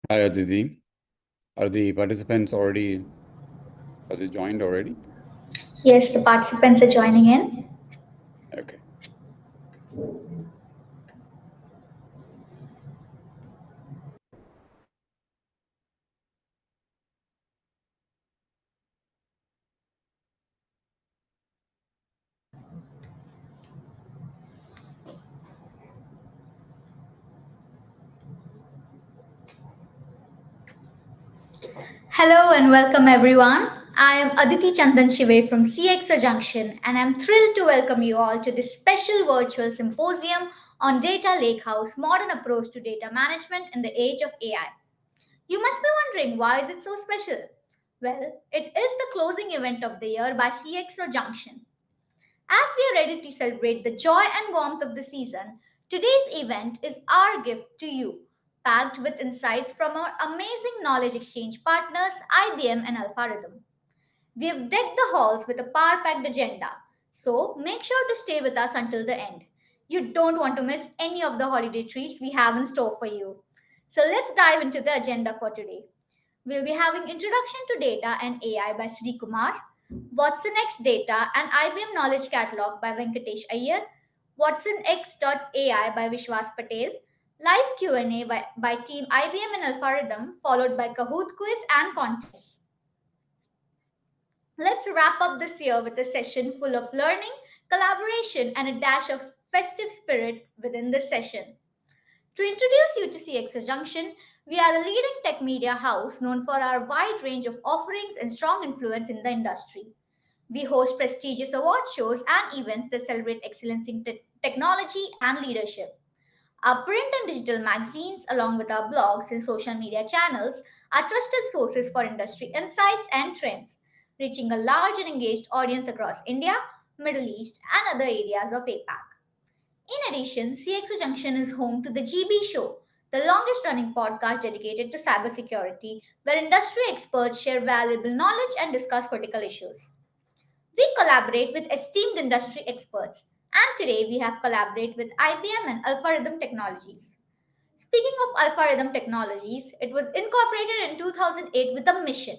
Hi, Aditi. Are the participants already, are they joined already? Yes, the participants are joining in. Okay. Hello and welcome everyone. I am Aditi Chandan Shive from CXO Junction and I'm thrilled to welcome you all to this special virtual symposium on Data Lakehouse Modern Approach to Data Management in the Age of AI. You must be wondering why is it so special? Well, it is the closing event of the year by CXO Junction. As we are ready to celebrate the joy and warmth of the season, today's event is our gift to you, packed with insights from our amazing knowledge exchange partners, IBM and Alpharithm. We have decked the halls with a power packed agenda, so make sure to stay with us until the end. You don't want to miss any of the holiday treats we have in store for you. So let's dive into the agenda for today. We'll be having Introduction to Data and AI by Sri Kumar, Watson X Data and IBM Knowledge Catalog by Venkatesh Iyer, Watson X.ai by Vishwas Patel, live Q&A by Team IBM and Alpharithm, followed by Kahoot quiz and contest. Let's wrap up this year with a session full of learning, collaboration, and a dash of festive spirit within this session. To introduce you to CXO Junction, we are the leading tech media house known for our wide range of offerings and strong influence in the industry. We host prestigious award shows and events that celebrate excellence in technology and leadership. Our print and digital magazines, along with our blogs and social media channels, are trusted sources for industry insights and trends, reaching a large and engaged audience across India, Middle East, and other areas of APAC. In addition, CXO Junction is home to the GB Show, the longest running podcast dedicated to cybersecurity, where industry experts share valuable knowledge and discuss critical issues. We collaborate with esteemed industry experts, and today we have collaborated with IBM and Alpharithm Technologies. Speaking of Alpharithm Technologies, it was incorporated in 2008 with a mission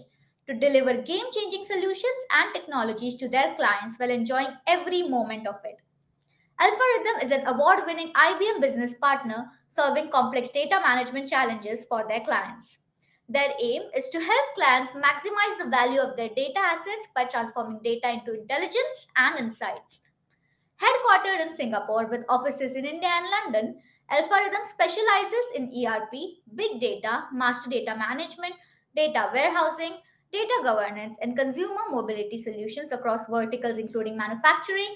to deliver game changing solutions and technologies to their clients while enjoying every moment of it. Alpharithm is an award winning IBM business partner solving complex data management challenges for their clients. Their aim is to help clients maximize the value of their data assets by transforming data into intelligence and insights. Headquartered in Singapore with offices in India and London, Alpharithm specializes in ERP, big data, master data management, data warehousing, data governance, and consumer mobility solutions across verticals including manufacturing,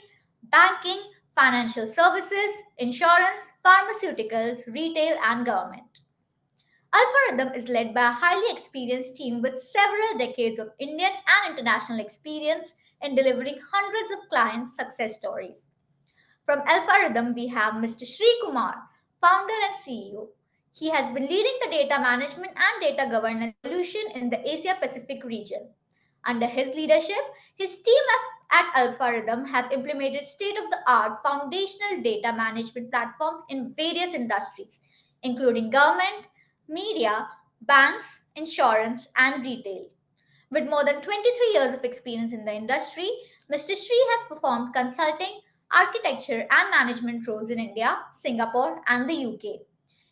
banking, financial services, insurance, pharmaceuticals, retail, and government. Alpharithm is led by a highly experienced team with several decades of Indian and international experience in delivering hundreds of clients' success stories. From Alpharithm, we have Mr. Sri Kumar, founder and CEO. He has been leading the data management and data governance solution in the Asia Pacific region. Under his leadership, his team at Alpharithm have implemented state of the art foundational data management platforms in various industries, including government, media, banks, insurance, and retail. With more than 23 years of experience in the industry, Mr. Sri has performed consulting, architecture, and management roles in India, Singapore, and the UK.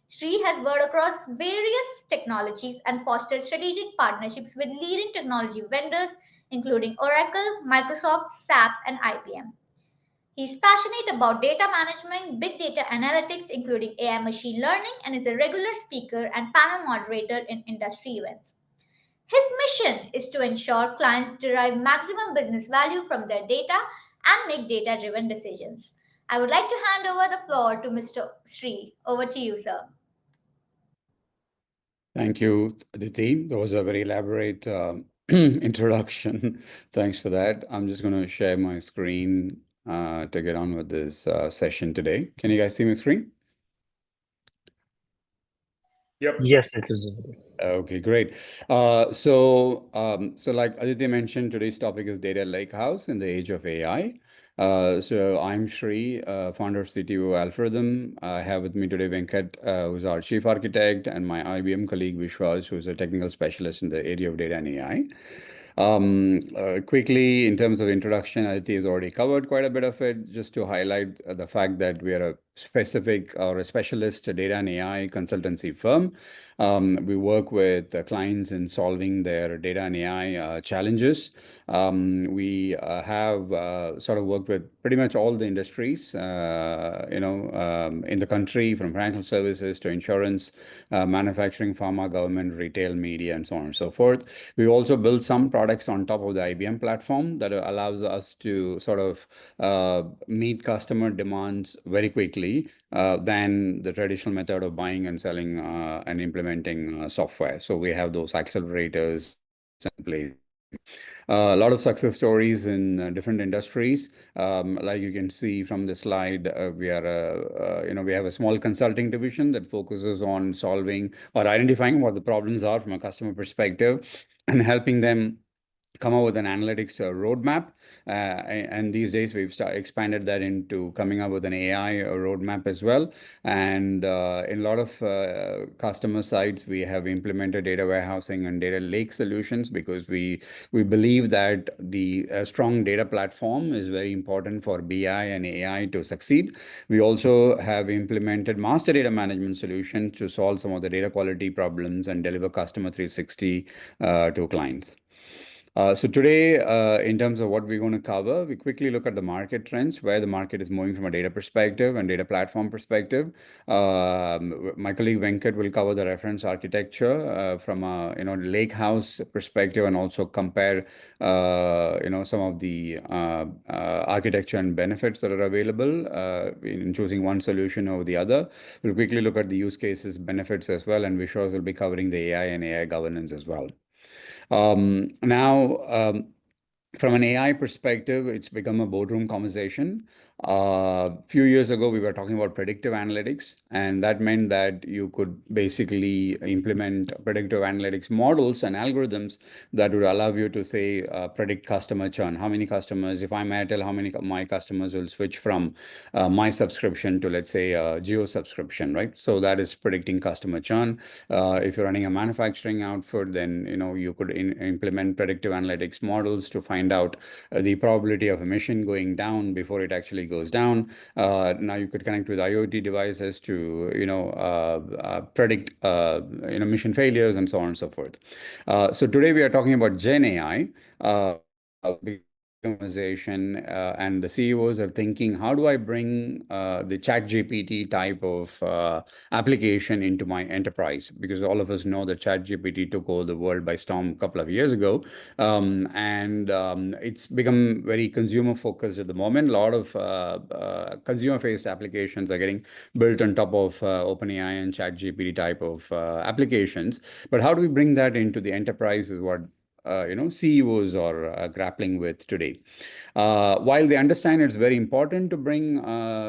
Sri has worked across various technologies and fostered strategic partnerships with leading technology vendors, including Oracle, Microsoft, SAP, and IBM. He is passionate about data management, big data analytics, including AI machine learning, and is a regular speaker and panel moderator in industry events. His mission is to ensure clients derive maximum business value from their data and make data driven decisions. I would like to hand over the floor to Mr. Sri. Over to you, sir. Thank you, Aditi. That was a very elaborate introduction. Thanks for that. I'm just going to share my screen to get on with this session today. Can you guys see my screen? Yep. Yes, it's visible. Okay, great. So like Aditi mentioned, today's topic is data lakehouse in the age of AI. So I'm Shri, founder of CTO Alpharithm. I have with me today Venkat, who's our chief architect, and my IBM colleague Vishwas, who's a technical specialist in the area of data and AI. Quickly, in terms of introduction, Aditi has already covered quite a bit of it. Just to highlight the fact that we are a specific or a specialist data and AI consultancy firm. We work with clients in solving their data and AI challenges. We have sort of worked with pretty much all the industries, in the country, from financial services to insurance, manufacturing, pharma, government, retail, media, and so on and so forth. We also built some products on top of the IBM platform that allows us to sort of meet customer demands very quickly than the traditional method of buying and selling and implementing software. So we have those accelerators in place. A lot of success stories in different industries. Like you can see from the slide, we have a small consulting division that focuses on solving or identifying what the problems are from a customer perspective and helping them come up with an analytics roadmap. And these days we've expanded that into coming up with an AI roadmap as well. And in a lot of customer sites, we have implemented data warehousing and data lake solutions because we believe that the strong data platform is very important for BI and AI to succeed. We also have implemented master data management solutions to solve some of the data quality problems and deliver customer 360 to clients. So today, in terms of what we're going to cover, we quickly look at the market trends, where the market is moving from a data perspective and data platform perspective. My colleague Venkat will cover the reference architecture from a Lakehouse perspective, and also compare some of the architecture and benefits that are available in choosing one solution over the other. We'll quickly look at the use cases, benefits as well, and Vishwas will be covering the AI and AI governance as well. Now, from an AI perspective, it's become a boardroom conversation. A few years ago, we were talking about predictive analytics, and that meant that you could basically implement predictive analytics models and algorithms that would allow you to say, predict customer churn. How many customers, if I'm Airtel, how many of my customers will switch from my subscription to, let's say, a Geo subscription, right? So that is predicting customer churn. If you're running a manufacturing output, then you could implement predictive analytics models to find out the probability of a machine going down before it actually goes down. Now you could connect with IoT devices to predict mission failures and so on and so forth. So today we are talking about Gen AI. Organization and the CEOs are thinking, how do I bring the chat GPT type of application into my enterprise? Because all of us know that chat GPT took over the world by storm a couple of years ago. And it's become very consumer focused at the moment. A lot of consumer faced applications are getting built on top of OpenAI and chat GPT type of applications. But how do we bring that into the enterprise is what CEOs are grappling with today. While they understand it's very important to bring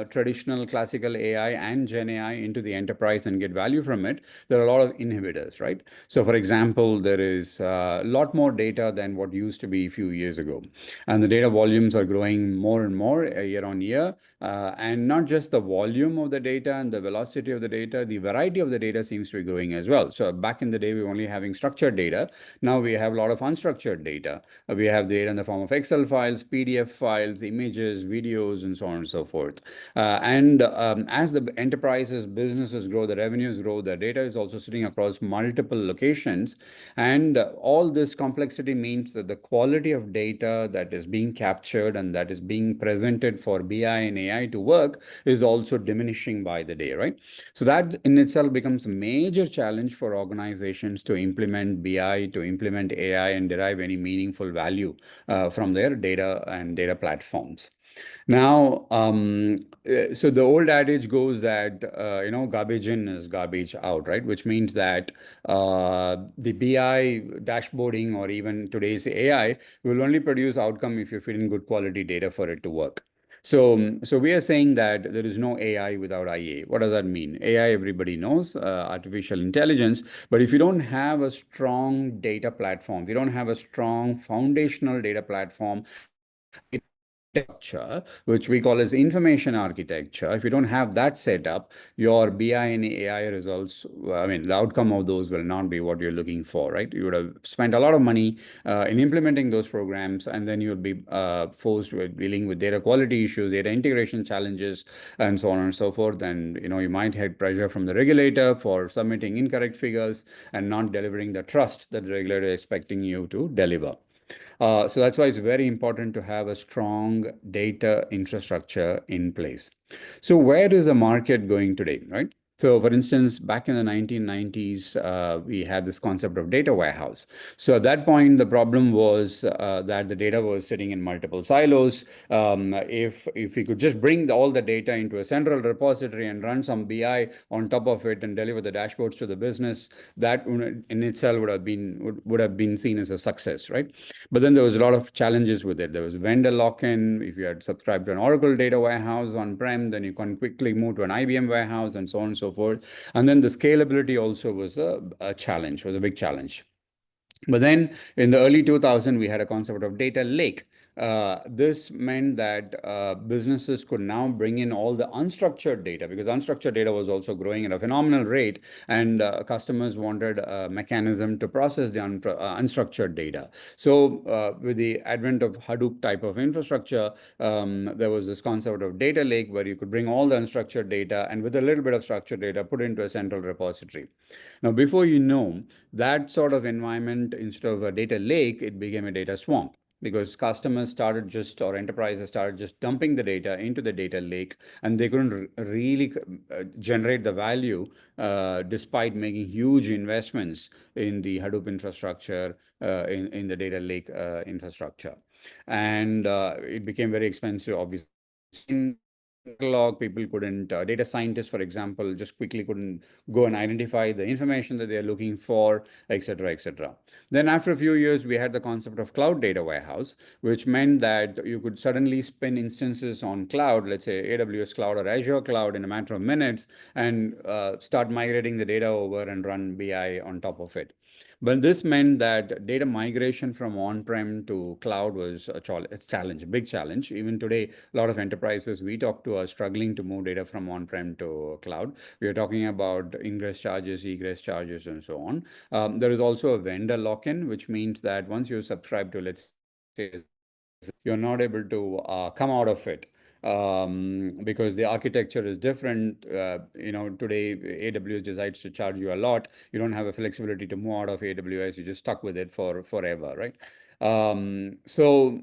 traditional classical AI and Gen AI into the enterprise and get value from it, there are a lot of inhibitors, right? So, for example, there is a lot more data than what used to be a few years ago. And the data volumes are growing more and more year on year. And not just the volume of the data and the velocity of the data, the variety of the data seems to be growing as well. So back in the day, we were only having structured data. Now we have a lot of unstructured data. We have data in the form of Excel files, PDF files, images, videos, and so on and so forth. As the enterprises, businesses grow, the revenues grow, the data is also sitting across multiple locations. And all this complexity means that the quality of data that is being captured and that is being presented for BI and AI to work is also diminishing by the day, right? So that in itself becomes a major challenge for organizations to implement BI, to implement AI, and derive any meaningful value from their data and data platforms. Now, so the old adage goes that, garbage in is garbage out, right? Which means that the BI dashboarding or even today's AI will only produce outcome if you feed in good quality data for it to work. So we are saying that there is no AI without IA. What does that mean? AI, everybody knows, artificial intelligence. But if you don't have a strong data platform, if you don't have a strong foundational data platform, structure, which we call as information architecture. If you don't have that set up, your BI and AI results, I mean, the outcome of those will not be what you're looking for, right? You would have spent a lot of money in implementing those programs, and then you'll be forced with dealing with data quality issues, data integration challenges, and so on and so forth. And you might have pressure from the regulator for submitting incorrect figures and not delivering the trust that the regulator is expecting you to deliver. So that's why it's very important to have a strong data infrastructure in place. So where is the market going today, right? So, for instance, back in the 1990s, we had this concept of data warehouse. So at that point, the problem was that the data was sitting in multiple silos. If we could just bring all the data into a central repository and run some BI on top of it and deliver the dashboards to the business, that in itself would have been seen as a success, right? But then there was a lot of challenges with it. There was vendor lock-in. If you had subscribed to an Oracle data warehouse on-prem, then you can quickly move to an IBM warehouse and so on and so forth. And then the scalability also was a challenge, was a big challenge. But then in the early 2000, we had a concept of data lake. This meant that businesses could now bring in all the unstructured data, because unstructured data was also growing at a phenomenal rate, and customers wanted a mechanism to process the unstructured data. So with the advent of Hadoop type of infrastructure, there was this concept of data lake where you could bring all the unstructured data and with a little bit of structured data put into a central repository. Now, before you know, that sort of environment, instead of a data lake, it became a data swamp, because customers started just, or enterprises started just dumping the data into the data lake, and they couldn't really generate the value despite making huge investments in the Hadoop infrastructure, in the data lake infrastructure. And it became very expensive, obviously. Catalog, people couldn't, data scientists, for example, just quickly couldn't go and identify the information that they're looking for, etc., etc. Then after a few years, we had the concept of cloud data warehouse, which meant that you could suddenly spin instances on cloud, let's say AWS cloud or Azure cloud, in a matter of minutes, and start migrating the data over and run BI on top of it. But this meant that data migration from on-prem to cloud was a challenge, a big challenge. Even today, a lot of enterprises we talk to are struggling to move data from on-prem to cloud. We are talking about ingress charges, egress charges, and so on. There is also a vendor lock-in, which means that once you subscribe to, let's say, you're not able to come out of it, because the architecture is different. Today AWS decides to charge you a lot. You don't have a flexibility to move out of AWS. You're just stuck with it for forever, right? So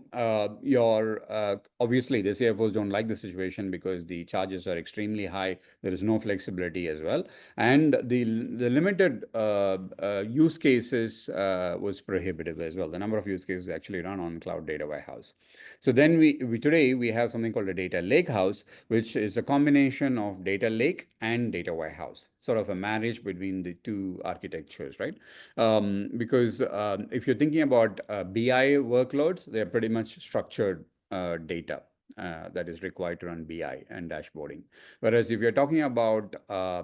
your obviously the CFOs don't like the situation because the charges are extremely high. There is no flexibility as well, and the limited use cases was prohibitive as well. The number of use cases actually run on cloud data warehouse. So then we today we have something called a data lakehouse, which is a combination of data lake and data warehouse, sort of a marriage between the two architectures, right? Because if you're thinking about BI workloads, they're pretty much structured data. That is required to run BI and dashboarding. Whereas if you're talking about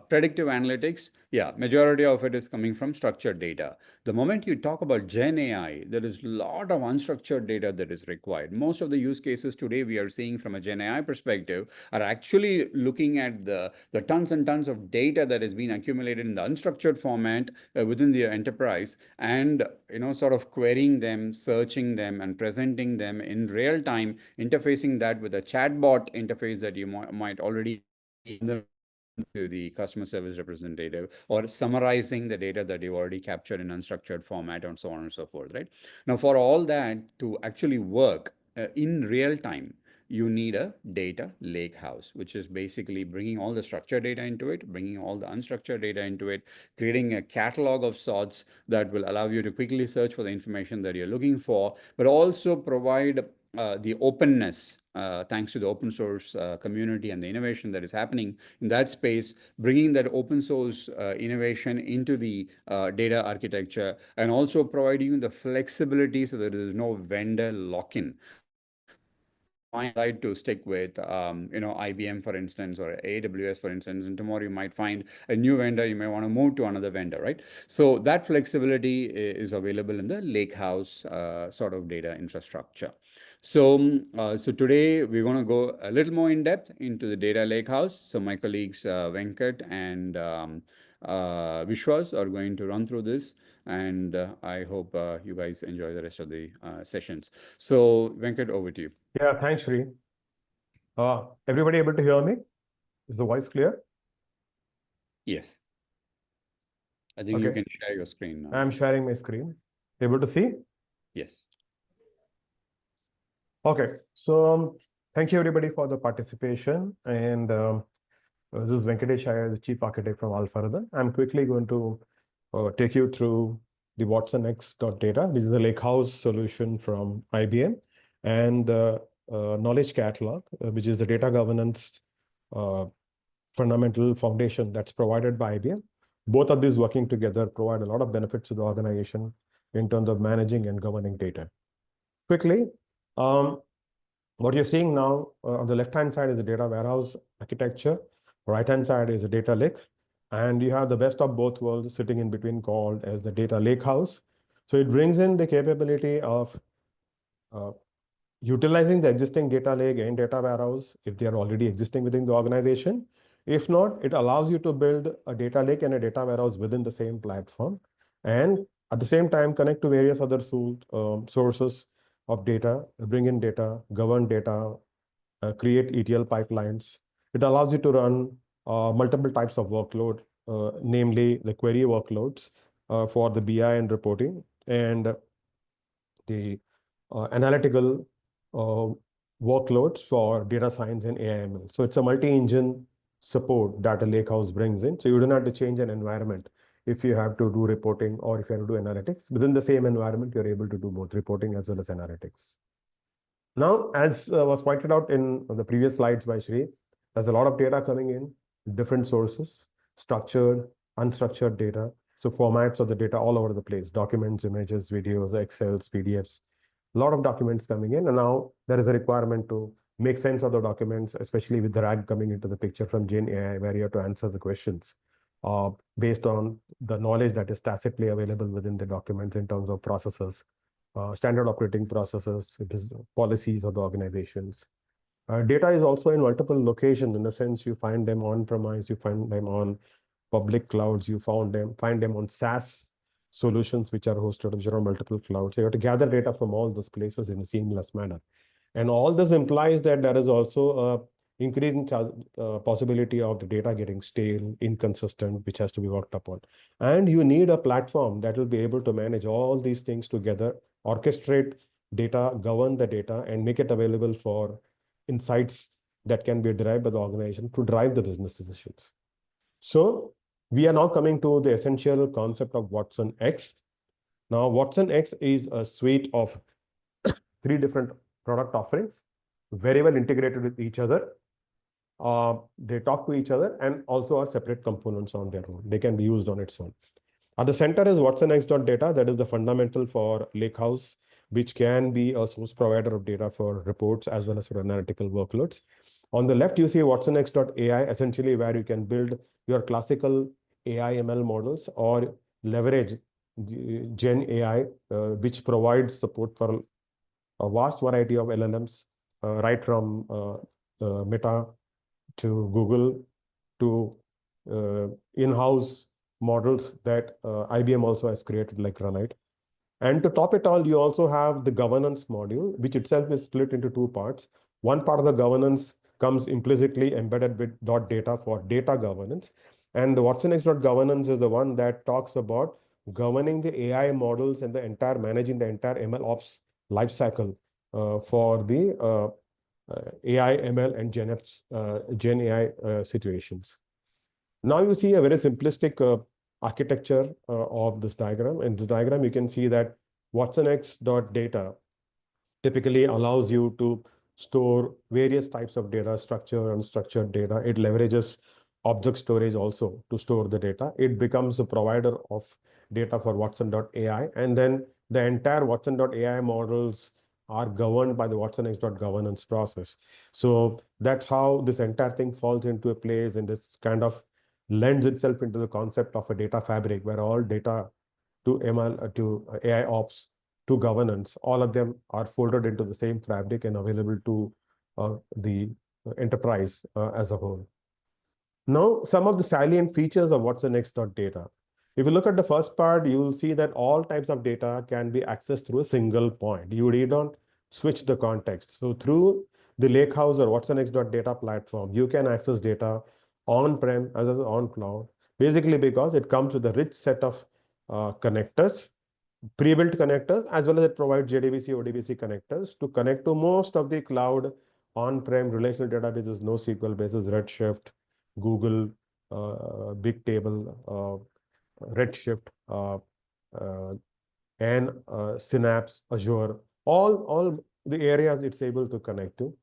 predictive analytics, yeah, majority of it is coming from structured data. The moment you talk about Gen AI, there is a lot of unstructured data that is required. Most of the use cases today we are seeing from a Gen AI perspective are actually looking at the tons and tons of data that has been accumulated in the unstructured format within the enterprise, and sort of querying them, searching them, and presenting them in real time, interfacing that with a chatbot interface that you might already to the customer service representative, or summarizing the data that you already captured in unstructured format, and so on and so forth, right? Now, for all that to actually work in real time, you need a data lake house, which is basically bringing all the structured data into it, bringing all the unstructured data into it, creating a catalog of sorts that will allow you to quickly search for the information that you're looking for, but also provide the openness, thanks to the open source community and the innovation that is happening in that space, bringing that open source innovation into the data architecture, and also providing you the flexibility so that there is no vendor lock-in. might decide to stick with, IBM, for instance, or AWS, for instance, and tomorrow you might find a new vendor, you may want to move to another vendor, right? So that flexibility is available in the Lakehouse sort of data infrastructure. So today we're going to go a little more in depth into the data lakehouse. So my colleagues Venkat and Vishwas are going to run through this, and I hope you guys enjoy the rest of the sessions. So Venkat, over to you. Yeah, thanks, Sri. Everybody able to hear me? Is the voice clear? Yes. I think you can share your screen now. I'm sharing my screen. Able to see? Yes. Okay, so thank you everybody for the participation. And this is Venkatesh Iyer, the Chief Architect from Alpharithm. I'm quickly going to take you through the watsonx.data. This is a Lakehouse solution from IBM, and the knowledge catalog, which is the data governance fundamental foundation that's provided by IBM. Both of these working together provide a lot of benefits to the organization in terms of managing and governing data. Quickly, what you're seeing now on the left-hand side is the data warehouse architecture. Right-hand side is a data lake. And you have the best of both worlds sitting in between called as the data lakehouse. So it brings in the capability of utilizing the existing data lake and data warehouse if they are already existing within the organization. If not, it allows you to build a data lake and a data warehouse within the same platform, and at the same time connect to various other sources of data, bring in data, govern data, create ETL pipelines. It allows you to run multiple types of workload, namely the query workloads for the BI and reporting, and the analytical workloads for data science and AI/ML. So it's a multi-engine support that a Lakehouse brings in. So you don't have to change an environment if you have to do reporting or if you have to do analytics. Within the same environment, you're able to do both reporting as well as analytics. Now, as was pointed out in the previous slides by Shri, there's a lot of data coming in, different sources, structured, unstructured data. So formats of the data all over the place, documents, images, videos, Excels, PDFs, a lot of documents coming in. And now there is a requirement to make sense of the documents, especially with the RAG coming into the picture from Gen AI, where you have to answer the questions based on the knowledge that is tacitly available within the documents in terms of processes, standard operating processes, policies of the organizations. Data is also in multiple locations, in the sense you find them on premise, you find them on public clouds, you find them on SaaS solutions which are hosted, which are on multiple clouds. So you have to gather data from all those places in a seamless manner. And all this implies that there is also a increasing possibility of the data getting stale, inconsistent, which has to be worked upon. And you need a platform that will be able to manage all these things together, orchestrate data, govern the data, and make it available for insights that can be derived by the organization to drive the business decisions. So we are now coming to the essential concept of Watson X. Now, Watson X is a suite of 3 different product offerings, very well integrated with each other. They talk to each other and also are separate components on their own. They can be used on its own. At the center is watsonx.data. That is the fundamental for Lakehouse, which can be a source provider of data for reports as well as for analytical workloads. On the left, you see watsonx.ai, essentially where you can build your classical AI ML models or leverage Gen AI, which provides support for a vast variety of LLMs, right from Meta to Google to in-house models that IBM also has created, like Runite. And to top it all, you also have the governance module, which itself is split into 2 parts. One part of the governance comes implicitly embedded with .data for data governance. And the watsonx.governance is the one that talks about governing the AI models and managing the entire ML ops lifecycle for the AI, ML, and Gen AI situations. Now you see a very simplistic architecture of this diagram. In this diagram, you can see that watsonx.data typically allows you to store various types of data, structured, unstructured data. It leverages object storage also to store the data. It becomes a provider of data for Watson.ai. And then the entire Watson.ai models are governed by the watsonx.governance process. So that's how this entire thing falls into a place, and this kind of lends itself into the concept of a data fabric where all data to ML to AI ops to governance, all of them are folded into the same fabric and available to the enterprise as a whole. Now, some of the salient features of what's the next data. If you look at the first part, you will see that all types of data can be accessed through a single point. You need not switch the context. So through the Lakehouse or what's the next data platform, you can access data on-prem as well as on cloud, basically because it comes with a rich set of connectors, pre-built connectors, as well as it provides JDBC, ODBC connectors to connect to most of the cloud on-prem relational databases, NoSQL bases, Redshift, Google, Bigtable, Redshift, and Synapse, Azure, all the areas it's able to connect to.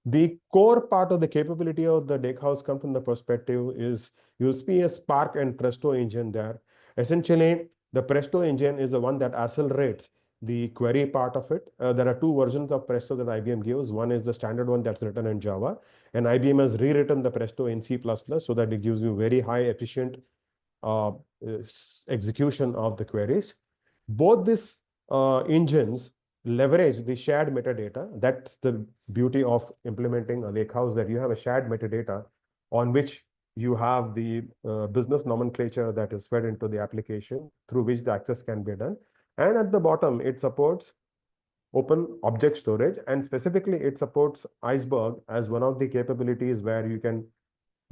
The core part of the capability of the Lakehouse comes from the perspective is you'll see a Spark and Presto engine there. Essentially, the Presto engine is the one that accelerates the query part of it. There are two versions of Presto that IBM gives. One is the standard one that's written in Java, and IBM has rewritten the Presto in C++ so that it gives you very high efficient uh, execution of the queries. Both these engines leverage the shared metadata. That's the beauty of implementing a lakehouse, that you have a shared metadata on which you have the business nomenclature that is fed into the application through which the access can be done. And at the bottom, it supports open object storage, and specifically it supports Iceberg as one of the capabilities where you can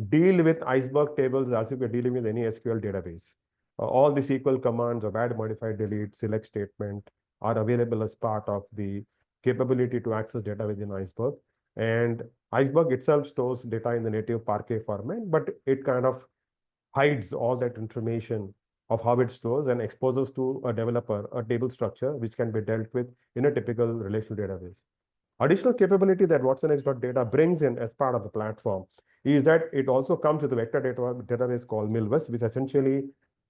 deal with Iceberg tables as if you're dealing with any SQL database. All the SQL commands of add, modify, delete, select statement are available as part of the capability to access data within Iceberg. And Iceberg itself stores data in the native Parquet format, but it kind of hides all that information of how it stores and exposes to a developer a table structure which can be dealt with in a typical relational database. Additional capability that watsonx.data brings in as part of the platform is that it also comes with a vector database called Milvus, which essentially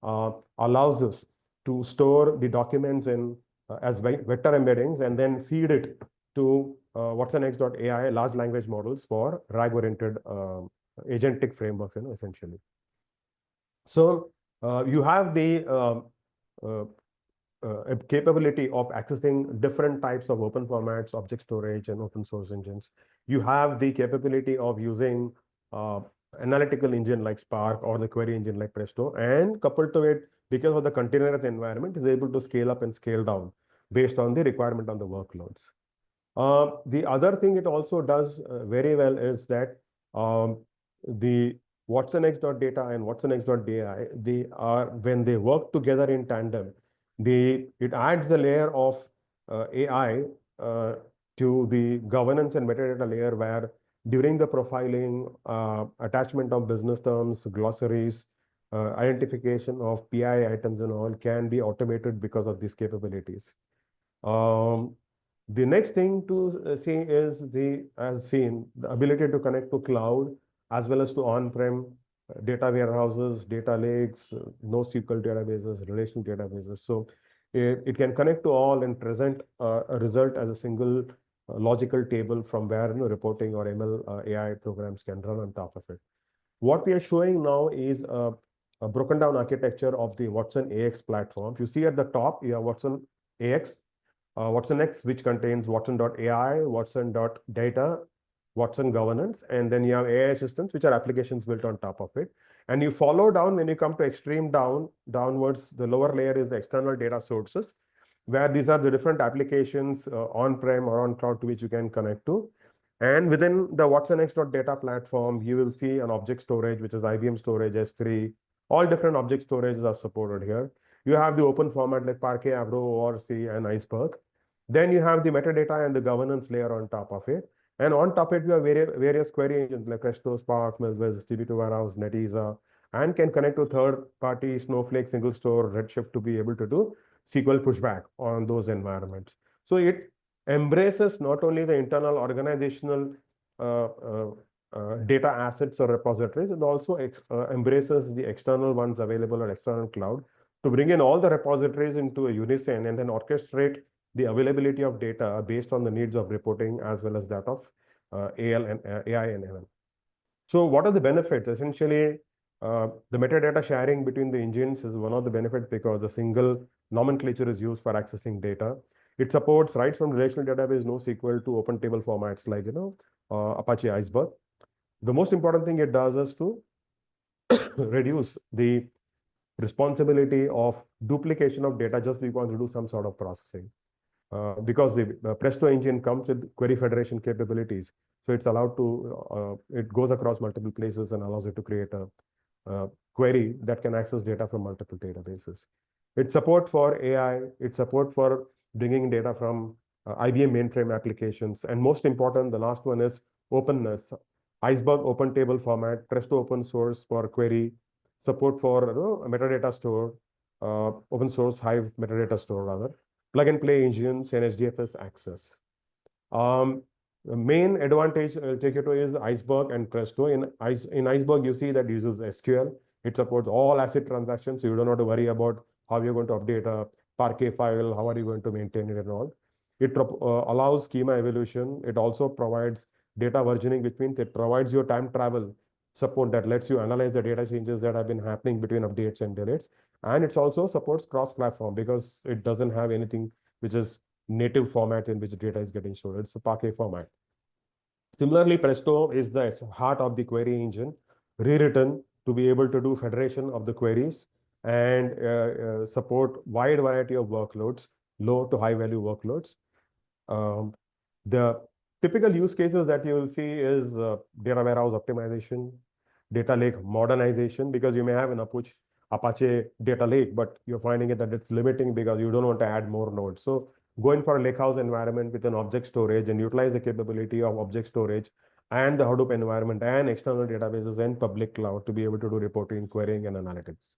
allows us to store the documents in as vector embeddings and then feed it to watsonx.ai large language models for RAG-oriented agentic frameworks, essentially. So you have the capability of accessing different types of open formats, object storage, and open source engines. You have the capability of using analytical engine like Spark or the query engine like Presto, and coupled to it, because of the containerized environment, is able to scale up and scale down based on the requirement on the workloads. The other thing it also does very well is that the watsonx.data and watsonx.ai, they are, when they work together in tandem, it adds a layer of AI to the governance and metadata layer, where during the profiling, attachment of business terms, glossaries, identification of PI items and all can be automated because of these capabilities. The next thing to see is as seen, the ability to connect to cloud as well as to on-prem data warehouses, data lakes, NoSQL databases, relational databases. So it can connect to all and present a result as a single logical table from where reporting or ML AI programs can run on top of it. What we are showing now is a broken down architecture of the Watson AX platform. If you see at the top, you have Watson AX, watsonx, which contains watson.ai, watson.data, Watson governance, and then you have AI systems, which are applications built on top of it. And you follow down, when you come to extreme downwards, the lower layer is the external data sources, where these are the different applications on-prem or on cloud to which you can connect to. And within the watsonx.data platform, you will see an object storage, which is IBM storage, S3. All different object storages are supported here. You have the open format like Parquet, Avro, ORC, and Iceberg. Then you have the metadata and the governance layer on top of it. And on top of it, you have various query engines like Presto, Spark, Milvus, DB2 Warehouse, Netezza, and can connect to third-party Snowflake, Single Store, Redshift to be able to do SQL pushback on those environments. So it embraces not only the internal organizational data assets or repositories, it also embraces the external ones available on external cloud to bring in all the repositories into a unison and then orchestrate the availability of data based on the needs of reporting as well as that of AL and AI and ML. So what are the benefits? Essentially, the metadata sharing between the engines is one of the benefits because a single nomenclature is used for accessing data. It supports writes from relational database, NoSQL to open table formats like Apache Iceberg. The most important thing it does is to reduce the responsibility of duplication of data just because you do some sort of processing. Because the Presto engine comes with query federation capabilities, so it's allowed to it goes across multiple places and allows it to create a query that can access data from multiple databases. It support for AI, it support for bringing data from IBM mainframe applications, and most important, the last one is openness. Iceberg open table format, Presto open source for query, support for metadata store, open source Hive metadata store rather, plug and play engines and HDFS access. The main advantage I'll take you to is Iceberg and Presto. In Iceberg, you see that it uses SQL. It supports all ACID transactions, so you don't have to worry about how you're going to update a Parquet file, how are you going to maintain it and all. It allows schema evolution. It also provides data versioning, which means it provides you time travel support that lets you analyze the data changes that have been happening between updates and deletes. And it also supports cross-platform because it doesn't have anything which is native format in which data is getting stored. It's a Parquet format. Similarly, Presto is the heart of the query engine, rewritten to be able to do federation of the queries and support wide variety of workloads, low to high value workloads. The typical use cases that you will see is data warehouse optimization, data lake modernization, because you may have an Apache data lake, but you're finding it that it's limiting because you don't want to add more nodes. So going for a Lakehouse environment with an object storage and utilize the capability of object storage and the Hadoop environment and external databases and public cloud to be able to do reporting, querying, and analytics.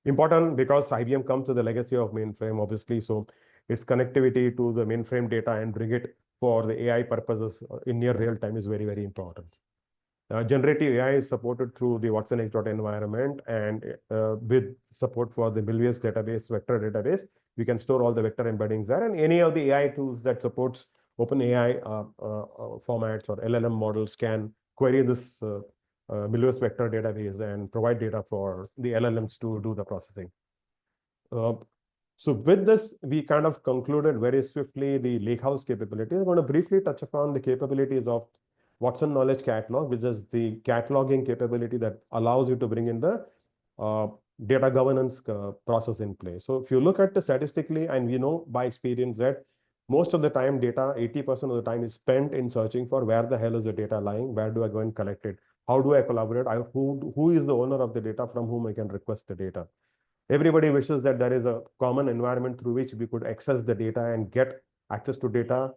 Important because IBM comes with the legacy of mainframe, obviously. So its connectivity to the mainframe data and bring it for the AI purposes in near real time is very, very important. Generative AI is supported through the Watson X environment and with support for the Milviews database, vector database, we can store all the vector embeddings there, and any of the AI tools that supports OpenAI formats or LLM models can query this Milviews vector database and provide data for the LLMs to do the processing. So with this, we kind of concluded very swiftly the Lakehouse capability. I'm going to briefly touch upon the capabilities of Watson Knowledge Catalog, which is the cataloging capability that allows you to bring in the data governance process in place. So if you look at the statistically, and we know by experience that most of the time data, 80% of the time is spent in searching for where the hell is the data lying, where do I go and collect it, how do I collaborate, who is the owner of the data from whom I can request the data. Everybody wishes that there is a common environment through which we could access the data and get access to data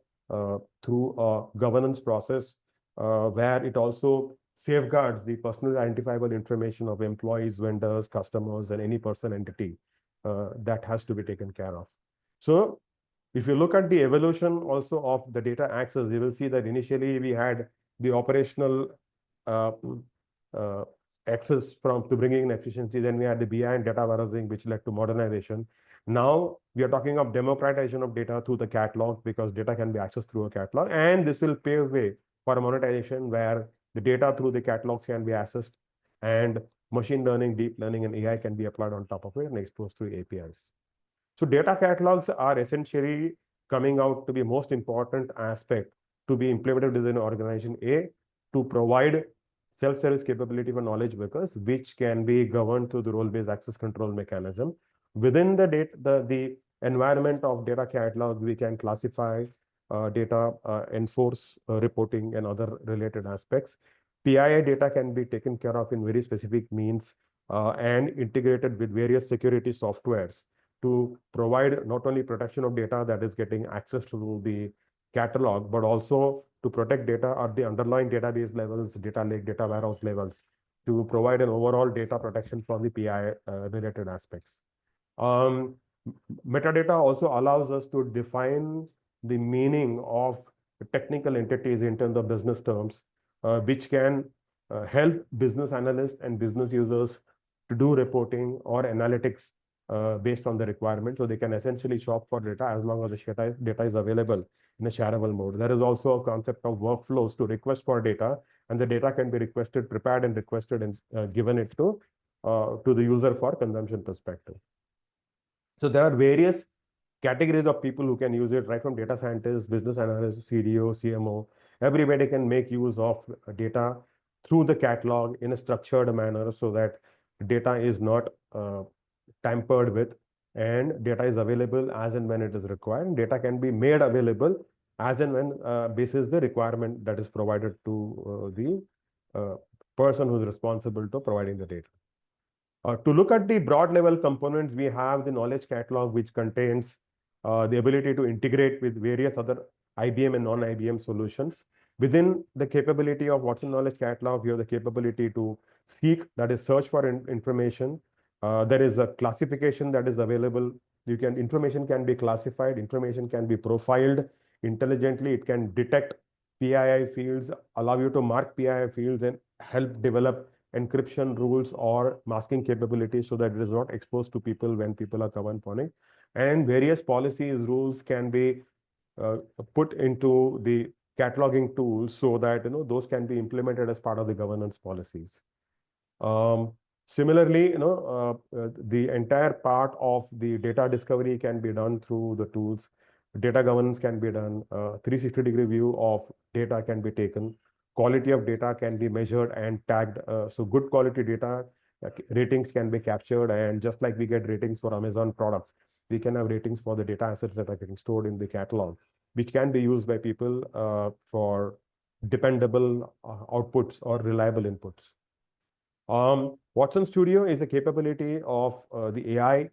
through a governance process where it also safeguards the personal identifiable information of employees, vendors, customers, and any person entity that has to be taken care of. So if you look at the evolution also of the data access, you will see that initially we had the operational access to bringing in efficiency. Then we had the BI and data warehousing, which led to modernization. Now we are talking of democratization of data through the catalog because data can be accessed through a catalog. And this will pave way for monetization where the data through the catalogs can be accessed and machine learning, deep learning, and AI can be applied on top of it and exposed through APIs. So data catalogs are essentially coming out to be most important aspect to be implemented within an organization to provide self-service capability for knowledge workers, which can be governed through the role-based access control mechanism. Within the environment of data catalog, we can classify data, enforce reporting, and other related aspects. PII data can be taken care of in very specific means and integrated with various security softwares to provide not only protection of data that is getting access to the catalog, but also to protect data at the underlying database levels, data lake, data warehouse levels, to provide an overall data protection for the PI related aspects. Metadata also allows us to define the meaning of technical entities in terms of business terms, which can help business analysts and business users to do reporting or analytics based on the requirement. So they can essentially shop for data as long as the data is available in a shareable mode. There is also a concept of workflows to request for data, and the data can be requested, prepared and requested, and given it to the user for consumption perspective. So there are various categories of people who can use it, right from data scientists, business analysts, CDO, CMO. Everybody can make use of data through the catalog in a structured manner so that data is not tampered with, and data is available as and when it is required. Data can be made available as and when basis the requirement that is provided to the person who is responsible to providing the data. To look at the broad level components, we have the knowledge catalog, which contains the ability to integrate with various other IBM and non-IBM solutions. Within the capability of Watson Knowledge Catalog, you have the capability to seek, that is search for information. There is a classification that is available. Information can be classified, information can be profiled intelligently. It can detect PII fields, allow you to mark PII fields and help develop encryption rules or masking capabilities so that it is not exposed to people when people are confounding. And various policies, rules can be uh, put into the cataloging tools so that those can be implemented as part of the governance policies. Um, Similarly, the entire part of the data discovery can be done through the tools. Data governance can be done. 360-degree view of data can be taken. Quality of data can be measured and tagged. So good quality data ratings can be captured. And just like we get ratings for Amazon products, we can have ratings for the data assets that are getting stored in the catalog, which can be used by people for dependable outputs or reliable inputs. Watson Studio is a capability of the AI,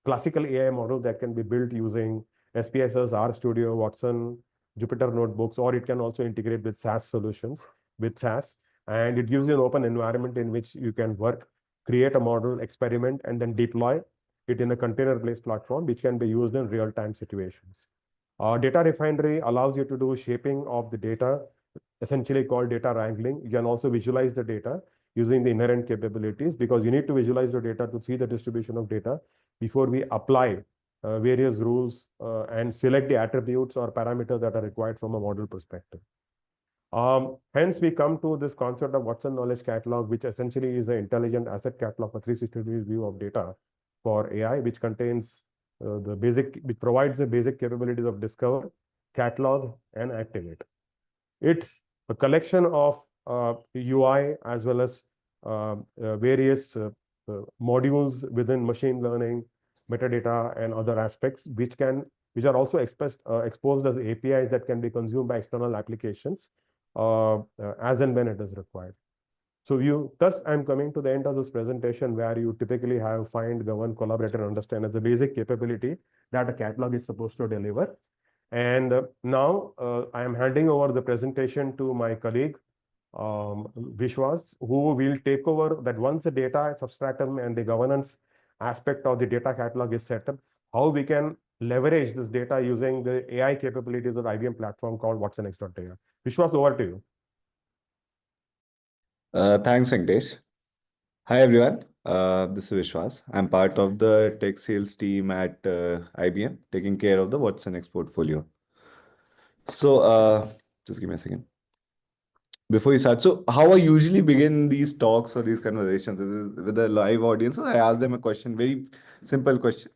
classical AI model that can be built using SPSS, RStudio, Watson, Jupyter Notebooks, or it can also integrate with SaaS solutions, with SaaS. And it gives you an open environment in which you can work, create a model, experiment, and then deploy it in a container-based platform, which can be used in real-time situations. Data refinery allows you to do shaping of the data, essentially called data wrangling. You can also visualize the data using the inherent capabilities, because you need to visualize the data to see the distribution of data before we apply various rules and select the attributes or parameters that are required from a model perspective. Hence, we come to this concept of Watson Knowledge Catalog, which essentially is an intelligent asset catalog for 360-degree view of data for AI, which contains which provides the basic capabilities of discover, catalog, and activate. It's a collection of UI as well as various modules within machine learning, metadata, and other aspects, which are also exposed as APIs that can be consumed by external applications as and when it is required. So thus, I'm coming to the end of this presentation, where you typically have find, govern, collaborate, and understand as a basic capability that a catalog is supposed to deliver. And now I am handing over the presentation to my colleague, Vishwas, who will take over that once the data substratum and the governance aspect of the data catalog is set up, how we can leverage this data using the AI capabilities of IBM platform called WatsonX.ai. Vishwas, over to you. Thanks, Venkatesh. Hi, everyone. This is Vishwas. I'm part of the tech sales team at IBM, taking care of the WatsonX portfolio. So, just give me a second. Before you start, so how I usually begin these talks or these conversations is with the live audiences. I ask them a question, very simple question.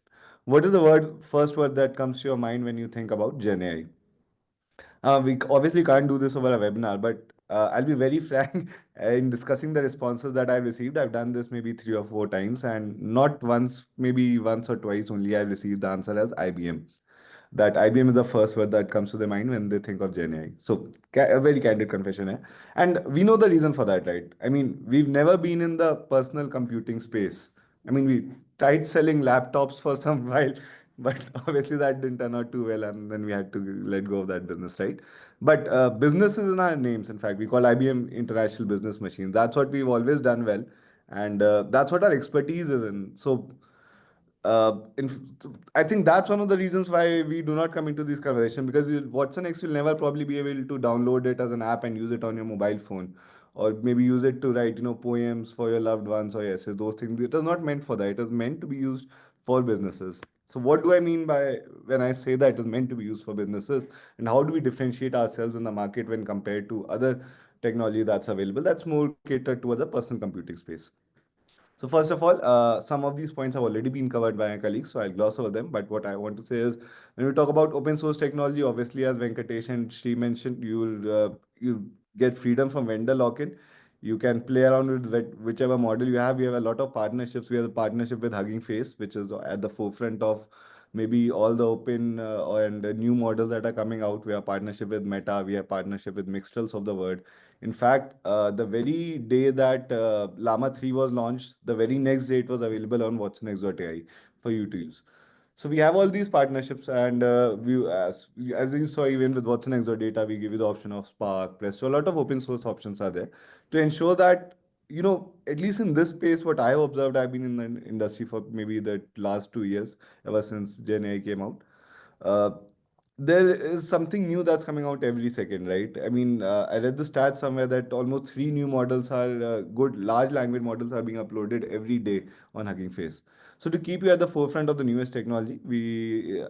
What is the first word that comes to your mind when you think about Gen AI? We obviously can't do this over a webinar, but I'll be very frank in discussing the responses that I've received. I've done this maybe 3 or 4 times, and not once, maybe once or twice only, I've received the answer as IBM. That IBM is the first word that comes to their mind when they think of Gen AI. So, a very candid confession. And we know the reason for that, right? I mean, we've never been in the personal computing space. I mean, we tried selling laptops for some while, but obviously that didn't turn out too well, and then we had to let go of that business, right? But business is in our names. In fact, we call IBM International Business Machines. That's what we've always done well, and that's what our expertise is in. So in, I think that's one of the reasons why we do not come into this conversation, because Watson X will never probably be able to download it as an app and use it on your mobile phone, or maybe use it to write, poems for your loved ones or essays, those things. It is not meant for that. It is meant to be used for businesses. So what do I mean by when I say that it is meant to be used for businesses, and how do we differentiate ourselves in the market when compared to other technology that's available that's more catered towards a personal computing space? So first of all, some of these points have already been covered by my colleagues, so I'll gloss over them. But what I want to say is, when we talk about open source technology, obviously, as Venkatesh and Shri mentioned, you get freedom from vendor lock-in. You can play around with whichever model you have. We have a lot of partnerships. We have a partnership with Hugging Face, which is at the forefront of maybe all the open and new models that are coming out. We have partnership with Meta. We have partnership with Mixtels of the world. In fact, the very day that Llama 3 was launched, the very next day it was available on WatsonX.ai for you to use. So we have all these partnerships, and as you saw, even with WatsonX.data, we give you the option of Spark, Presto. A lot of open source options are there to ensure that, at least in this space, what I have observed, I've been in the industry for maybe the last 2 years, ever since Gen AI came out. Uh, there is something new that's coming out every second, right? I mean, I read the stats somewhere that almost three new models are good, large language models are being uploaded every day on Hugging Face. So to keep you at the forefront of the newest technology, we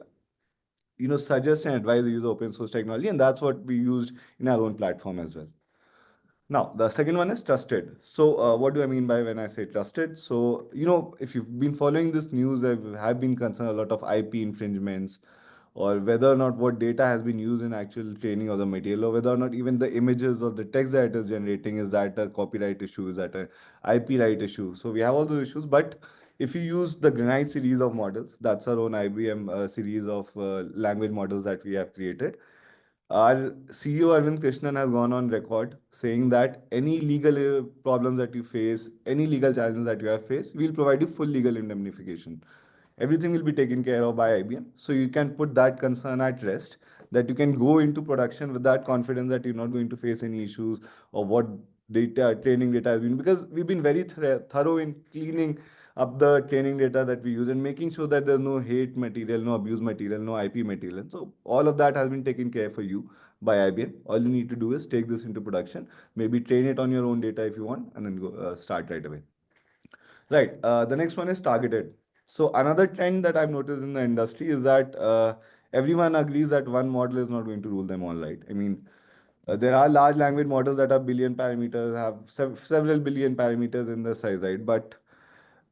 suggest and advise the use of open source technology, and that's what we used in our own platform as well. Now, the second one is trusted. So, what do I mean by when I say trusted? So, if you've been following this news, there have been concerned a lot of IP infringements, or whether or not what data has been used in actual training of the material, or whether or not even the images or the text that it is generating, is that a copyright issue, is that a IP right issue. So we have all those issues. But if you use the Granite series of models, that's our own IBM series of language models that we have created. Our CEO Arvind Krishnan has gone on record saying that any legal problems that you face, any legal challenges that you have faced, we'll provide you full legal indemnification. Everything will be taken care of by IBM. So you can put that concern at rest, that you can go into production with that confidence that you're not going to face any issues of what data training data has been, because we've been very thorough in cleaning up the training data that we use and making sure that there's no hate material, no abuse material, no IP material. So all of that has been taken care for you by IBM. All you need to do is take this into production, maybe train it on your own data if you want, and then go start right away. Right. The next one is targeted. So another trend that I've noticed in the industry is that everyone agrees that one model is not going to rule them all, right? I mean, there are large language models that have billion parameters, have several billion parameters in the size, right? But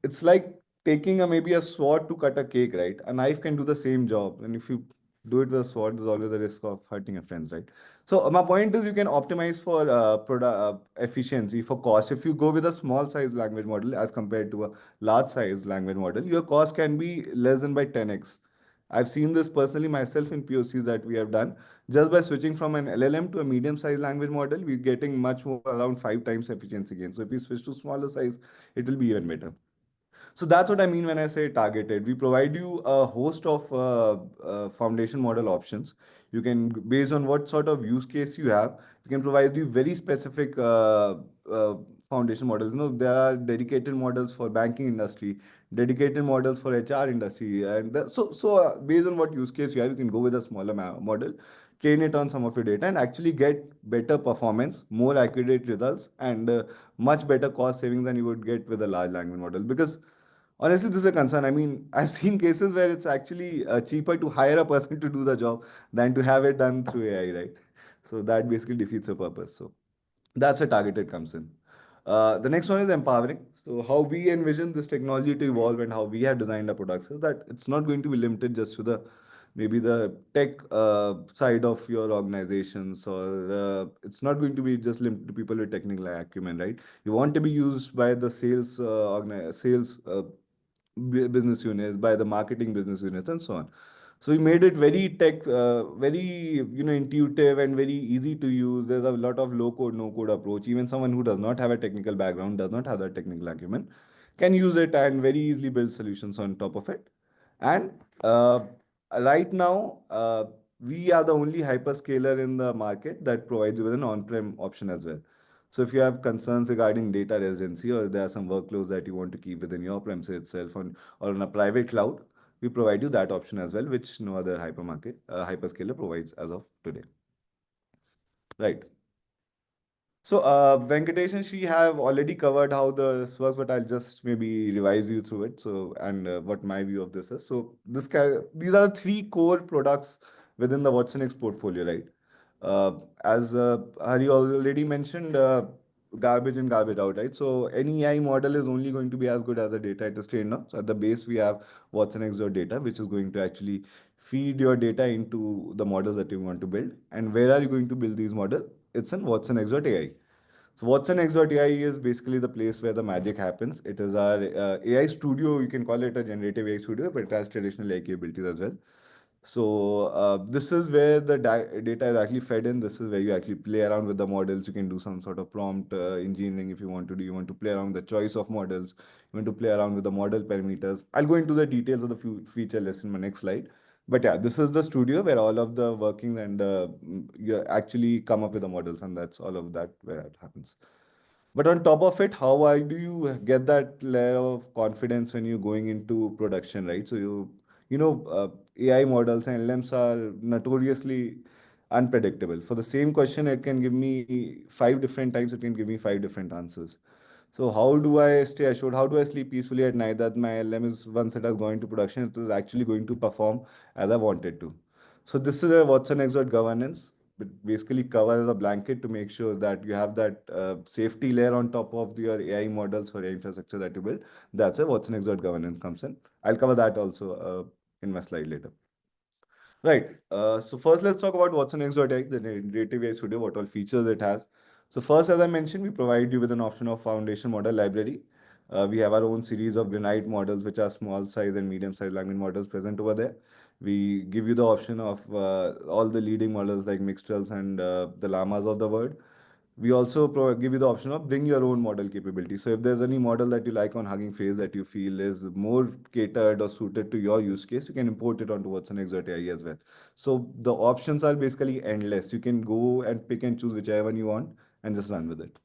it's like taking maybe a sword to cut a cake, right? A knife can do the same job, and if you do it with a sword, there's always a risk of hurting your friends, right? So my point is, you can optimize for product efficiency, for cost. If you go with a small size language model as compared to a large size language model, your cost can be less than by 10x. I've seen this personally myself in POCs that we have done. Just by switching from an LLM to a medium size language model, we're getting much more, around 5 times efficiency gain. So if we switch to smaller size, it will be even better. So that's what I mean when I say targeted. We provide you a host of foundation model options. You can, based on what sort of use case you have, we can provide you very specific foundation models. There are dedicated models for banking industry, dedicated models for HR industry, and based on what use case you have, you can go with a smaller model, train it on some of your data, and actually get better performance, more accurate results, and much better cost savings than you would get with a large language model. Because honestly, this is a concern. I mean, I've seen cases where it's actually cheaper to hire a person to do the job than to have it done through AI, right? So that basically defeats the purpose. So that's where targeted comes in. The next one is empowering. So how we envision this technology to evolve and how we have designed our products is that it's not going to be limited just to the maybe the tech side of your organizations, or it's not going to be just limited to people with technical acumen, right? You want to be used by the sales business units, by the marketing business units, and so on. So we made it very tech, very intuitive and very easy to use. There's a lot of low code, no code approach. Even someone who does not have a technical background, does not have that technical acumen, can use it and very easily build solutions on top of it. And right now, we are the only hyperscaler in the market that provides you with an on-prem option as well. So if you have concerns regarding data residency, or there are some workloads that you want to keep within your premises itself or on a private cloud, we provide you that option as well, which no other hyperscaler provides as of today. Right. So, Venkatesh and Shri have already covered how this works, but I'll just maybe revise you through it. So, and what my view of this is. So, these are the three core products within the Watson X portfolio, right? As Hari already mentioned, garbage in, garbage out, right? So, any AI model is only going to be as good as the data it is trained on. So, at the base, we have Watson X data, which is going to actually feed your data into the models that you want to build. And where are you going to build these models? It's in Watson X AI. So Watson X.AI is basically the place where the magic happens. It is our AI studio. You can call it a generative AI studio, but it has traditional AI capabilities as well. So this is where the data is actually fed in. This is where you actually play around with the models. You can do some sort of prompt engineering if you want to do. You want to play around with the choice of models. You want to play around with the model parameters. I'll go into the details of the feature list in my next slide. But yeah, this is the studio where all of the workings and you actually come up with the models, and that's all of that where it happens. But on top of it, do you get that layer of confidence when you're going into production, right? So AI models and LMs are notoriously unpredictable. For the same question, it can give me five different times. It can give me five different answers. So how do I stay assured? How do I sleep peacefully at night that my LM is once it has gone into production, it is actually going to perform as I wanted to? So this is a Watson X governance. It basically covers a blanket to make sure that you have that safety layer on top of your AI models or AI infrastructure that you build. That's where Watson X governance comes in. I'll cover that also in my slide later. Right. So first, let's talk about Watson X.AI, the native AI studio, what all features it has. So first, as I mentioned, we provide you with an option of foundation model library. We have our own series of Granite models, which are small size and medium size language models present over there. We give you the option of all the leading models like Mixtels and the Llamas of the world. We also give you the option of bring your own model capability. So if there's any model that you like on Hugging Face that you feel is more catered or suited to your use case, you can import it onto Watson X.AI as well. So the options are basically endless. You can go and pick and choose whichever one you want and just run with it.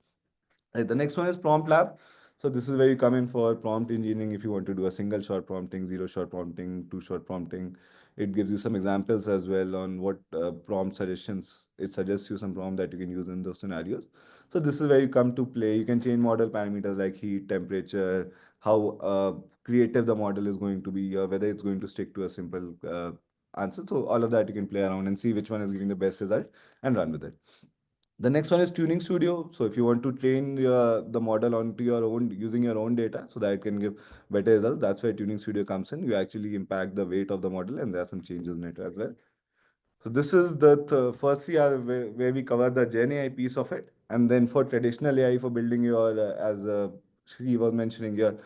Right, the next one is Prompt Lab. So this is where you come in for prompt engineering if you want to do a single shot prompting, zero shot prompting, two shot prompting. It gives you some examples as well on what prompt suggestions. It suggests you some prompt that you can use in those scenarios. So this is where you come to play. You can change model parameters like heat, temperature, how creative the model is going to be, or whether it's going to stick to a simple answer. So all of that you can play around and see which one is giving the best result and run with it. The next one is Tuning Studio. So if you want to train the model onto your own, using your own data so that it can give better results, that's where Tuning Studio comes in. You actually impact the weight of the model and there are some changes in it as well. So this is the first year where we cover the Gen AI piece of it. And then for traditional AI, for building your, as Shri was mentioning, your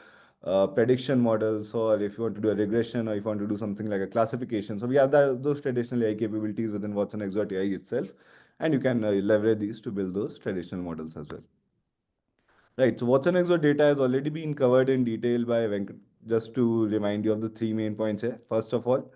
prediction models, or if you want to do a regression, or if you want to do something like a classification. So we have those traditional AI capabilities within Watson X.AI itself, and you can leverage these to build those traditional models as well. Right. So Watson X data has already been covered in detail by Venkat. Just to remind you of the three main points here. First of all,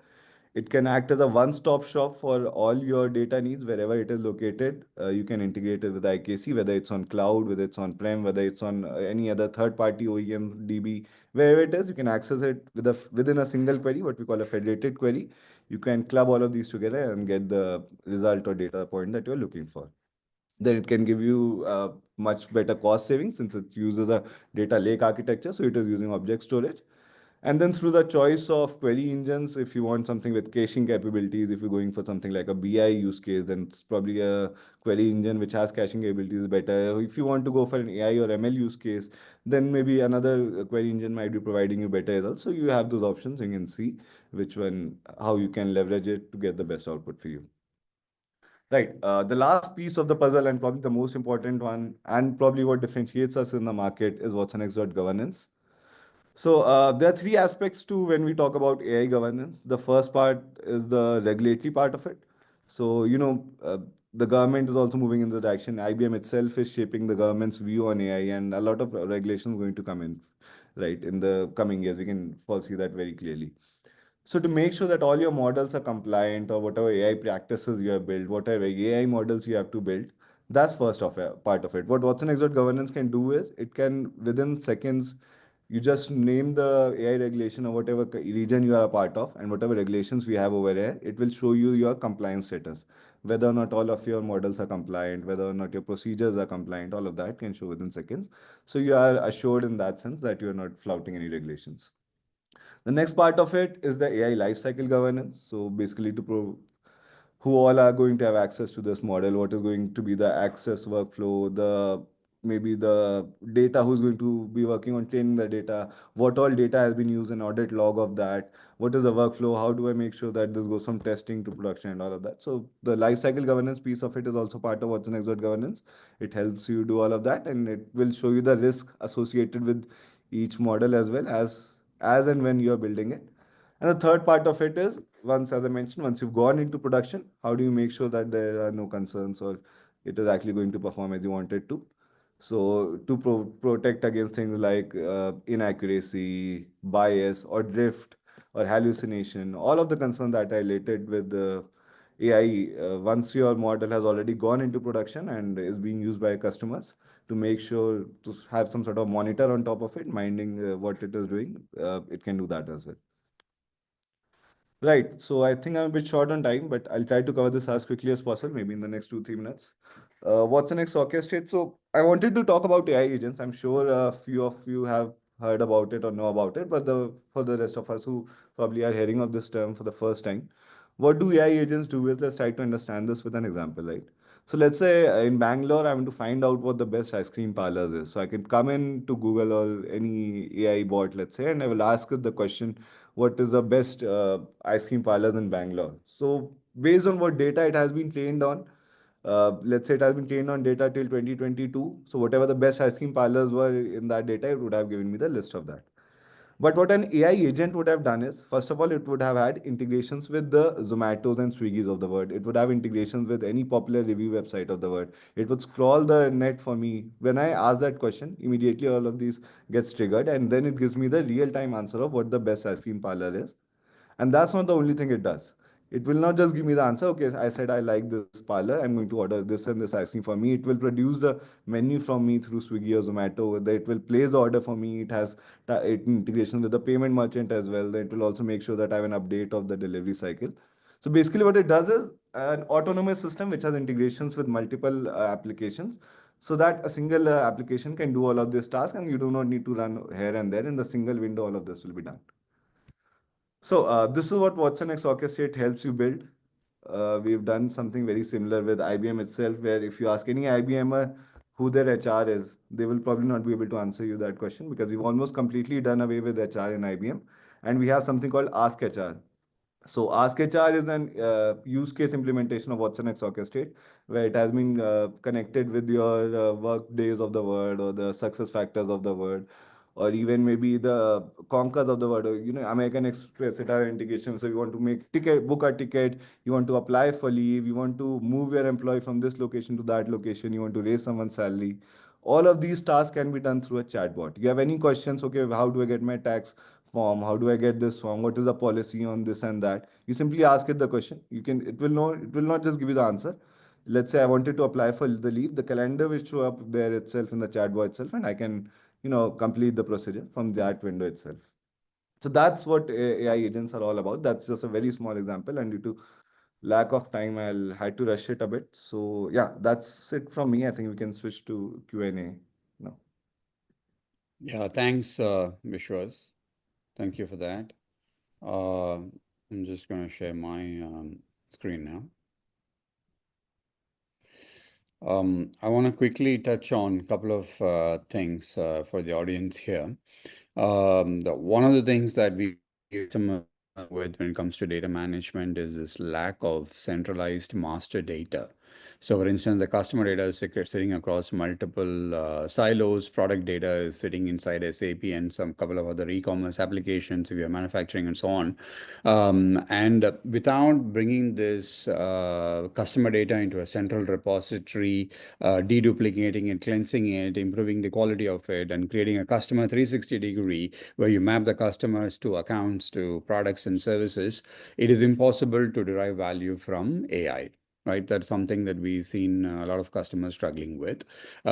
it can act as a one-stop shop for all your data needs wherever it is located. You can integrate it with IKC, whether it's on cloud, whether it's on-prem, whether it's on any other third-party OEM DB, wherever it is, you can access it within a single query, what we call a federated query. You can club all of these together and get the result or data point that you're looking for. Then it can give you much better cost savings since it uses a data lake architecture. So it is using object storage. And then through the choice of query engines, if you want something with caching capabilities, if you're going for something like a BI use case, then it's probably a query engine which has caching capabilities better. If you want to go for an AI or ML use case, then maybe another query engine might be providing you better results. So you have those options. You can see which one, how you can leverage it to get the best output for you. Right. The last piece of the puzzle, and probably the most important one, and probably what differentiates us in the market, is Watson X governance. So there are three aspects to when we talk about AI governance. The first part is the regulatory part of it. So the government is also moving in the direction. IBM itself is shaping the government's view on AI, and a lot of regulations going to come in, right, in the coming years. We can foresee that very clearly. So to make sure that all your models are compliant, or whatever AI practices you have built, whatever AI models you have to build, that's first of part of it. What Watson X governance can do is it can within seconds you just name the AI regulation or whatever region you are a part of, and whatever regulations we have over here, it will show you your compliance status, whether or not all of your models are compliant, whether or not your procedures are compliant. All of that can show within seconds. So you are assured in that sense that you are not flouting any regulations. The next part of it is the AI lifecycle governance. So basically, who all are going to have access to this model, what is going to be the access workflow, the maybe the data, who's going to be working on training the data, what all data has been used, an audit log of that, what is the workflow, how do I make sure that this goes from testing to production and all of that. So the lifecycle governance piece of it is also part of what's next governance. It helps you do all of that, and it will show you the risk associated with each model as and when you're building it. And the third part of it is, once, as I mentioned, once you've gone into production, how do you make sure that there are no concerns or it is actually going to perform as you want it to? So to protect against things like inaccuracy, bias, or drift, or hallucination, all of the concerns that are related with the AI, once your model has already gone into production and is being used by customers, to make sure to have some sort of monitor on top of it, minding what it is doing, it can do that as well. Right. So I think I'm a bit short on time, but I'll try to cover this as quickly as possible, maybe in the next 2, 3 minutes. What's the next orchestrate? So I wanted to talk about AI agents. I'm sure a few of you have heard about it or know about it, but for the rest of us who probably are hearing of this term for the first time, what do AI agents do? Is let's try to understand this with an example, right? So let's say in Bangalore, I want to find out what the best ice cream parlors is. So I can come in to Google or any AI bot, let's say, and I will ask it the question, what is the best ice cream parlors in Bangalore. So based on what data it has been trained on, let's say it has been trained on data till 2022. So whatever the best ice cream parlors were in that data, it would have given me the list of that. But what an AI agent would have done is, first of all, it would have had integrations with the Zomatos and Swiggies of the world. It would have integrations with any popular review website of the world. It would scroll the net for me. When I ask that question, immediately all of these gets triggered, and then it gives me the real-time answer of what the best ice cream parlor is. And that's not the only thing it does. It will not just give me the answer, okay, I said I like this parlor, I'm going to order this and this ice cream for me. It will produce the menu from me through Swiggy or Zomato. It will place the order for me. It has integration with the payment merchant as well. It will also make sure that I have an update of the delivery cycle. So basically, what it does is an autonomous system which has integrations with multiple applications, so that a single application can do all of this task, and you do not need to run here and there. In the single window, all of this will be done. So this is what Watson X Orchestrate helps you build. We've done something very similar with IBM itself, where if you ask any IBMer who their HR is, they will probably not be able to answer you that question, because we've almost completely done away with HR in IBM, and we have something called Ask HR. So Ask HR is an use case implementation of Watson X Orchestrate, where it has been connected with your work days of the word, or the success factors of the word, or even maybe the Concurs of the word, or American Express. It has integration. So you want to make ticket, book a ticket, you want to apply for leave, you want to move your employee from this location to that location, you want to raise someone's salary. All of these tasks can be done through a chatbot. You have any questions? Okay, how do I get my tax form? How do I get this form? What is the policy on this and that? You simply ask it the question. It will know, it will not just give you the answer. Let's say I wanted to apply for the leave, the calendar will show up there itself in the chatbot itself, and I can, complete the procedure from that window itself. So that's what AI agents are all about. That's just a very small example, and due to lack of time, I'll had to rush it a bit. So yeah, that's it from me. I think we can switch to Q&A now. Yeah, thanks, Vishwas. Thank you for that. I'm just going to share my screen now. I want to quickly touch on a couple of things for the audience here. One of the things that we come with when it comes to data management is this lack of centralized master data. So for instance, the customer data is sitting across multiple silos. Product data is sitting inside SAP and some couple of other e-commerce applications if you're manufacturing and so on. And without bringing this customer data into a central repository, deduplicating it, cleansing it, improving the quality of it, and creating a customer 360-degree where you map the customers to accounts, to products and services, it is impossible to derive value from AI. right? That's something that we've seen a lot of customers struggling with.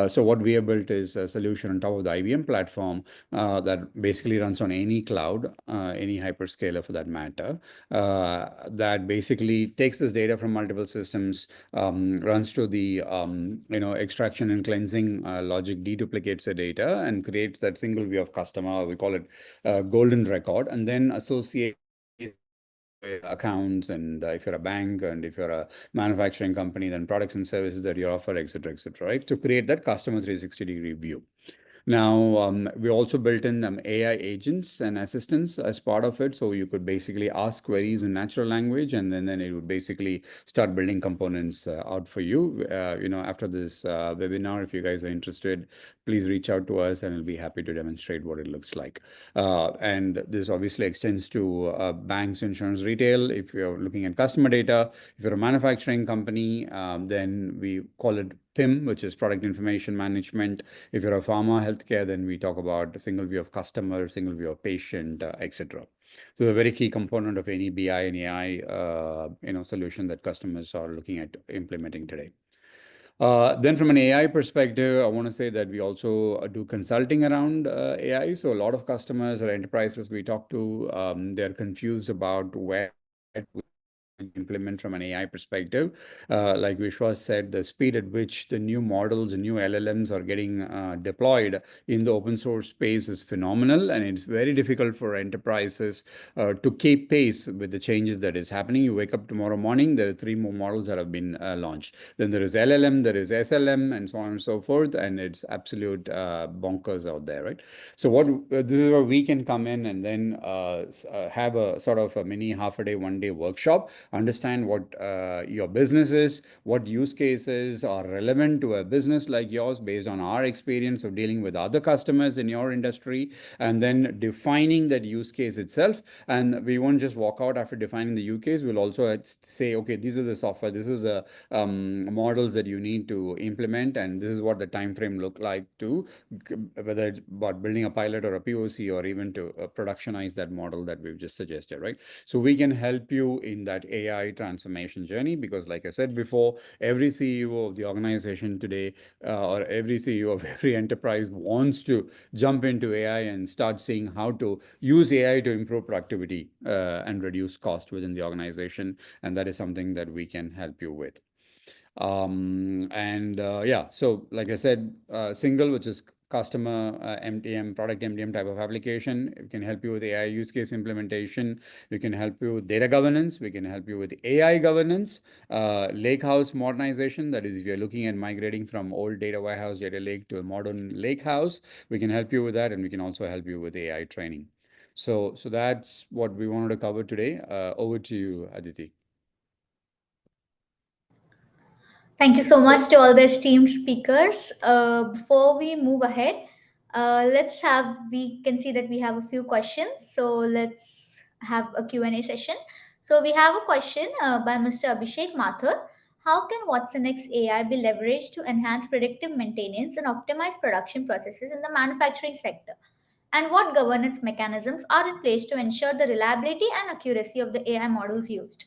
So what we have built is a solution on top of the IBM platform that basically runs on any cloud, any hyperscaler for that matter, that basically takes this data from multiple systems, runs to the extraction and cleansing logic, deduplicates the data, and creates that single view of customer. We call it golden record, and then associate accounts, and if you're a bank, and if you're a manufacturing company, then products and services that you offer, et cetera, right? To create that customer 360-degree view. Now, we also built in AI agents and assistants as part of it. So you could basically ask queries in natural language, and then it would basically start building components out for you. After this webinar, if you guys are interested, please reach out to us and we'll be happy to demonstrate what it looks like. And this obviously extends to banks, insurance, retail. If you're looking at customer data, if you're a manufacturing company, then we call it PIM, which is product information management. If you're a pharma healthcare, then we talk about a single view of customer, single view of patient, etc. So the very key component of any BI and AI, solution that customers are looking at implementing today. Then from an AI perspective, I want to say that we also do consulting around AI. So a lot of customers or enterprises we talk to, they're confused about where to implement from an AI perspective. Like Vishwas said, the speed at which the new models and new LLMs are getting deployed in the open source space is phenomenal, and it's very difficult for enterprises to keep pace with the changes that is happening. You wake up tomorrow morning, there are 3 more models that have been launched. Then there is LLM, there is SLM, and so on and so forth, and it's absolute bonkers out there, right? So this is where we can come in and then have a sort of a mini half a day, 1 day workshop, understand what your business is, what use cases are relevant to a business like yours based on our experience of dealing with other customers in your industry, and then defining that use case itself. And we won't just walk out after defining the use case. We'll also say, okay, these are the software, this is the models that you need to implement, and this is what the time frame look like to whether it's about building a pilot or a POC, or even to productionize that model that we've just suggested, right? So we can help you in that AI transformation journey, because like I said before, every CEO of the organization today, or every CEO of every enterprise wants to jump into AI and start seeing how to use AI to improve productivity and reduce cost within the organization. And that is something that we can help you with. So like I said, single, which is customer MDM, product MDM type of application. It can help you with AI use case implementation. We can help you with data governance. We can help you with AI governance, Lakehouse modernization. That is, if you're looking at migrating from old data warehouse, data lake to a modern Lakehouse, we can help you with that. And we can also help you with AI training. So that's what we wanted to cover today. Over to you, Aditi. Thank you so much to all the esteemed speakers. Before we move ahead, we can see that we have a few questions. So let's have a Q&A session. So we have a question by Mr. Abhishek Mathur. How can Watson X AI be leveraged to enhance predictive maintenance and optimize production processes in the manufacturing sector? And what governance mechanisms are in place to ensure the reliability and accuracy of the AI models used?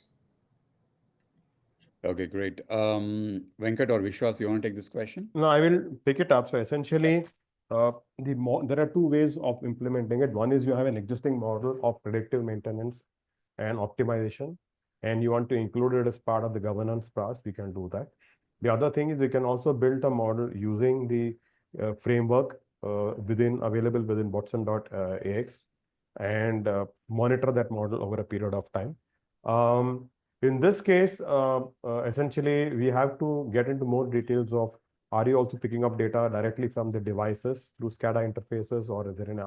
Okay, great. Venkat or Vishwas, you want to take this question? No, I will pick it up. So essentially, there are 2 ways of implementing it. One is you have an existing model of predictive maintenance and optimization, and you want to include it as part of the governance process. We can do that. The other thing is we can also build a model using the framework available within Watson.ax, and monitor that model over a period of time. In this case, essentially, we have to get into more details of, are you also picking up data directly from the devices through SCADA interfaces, or is there an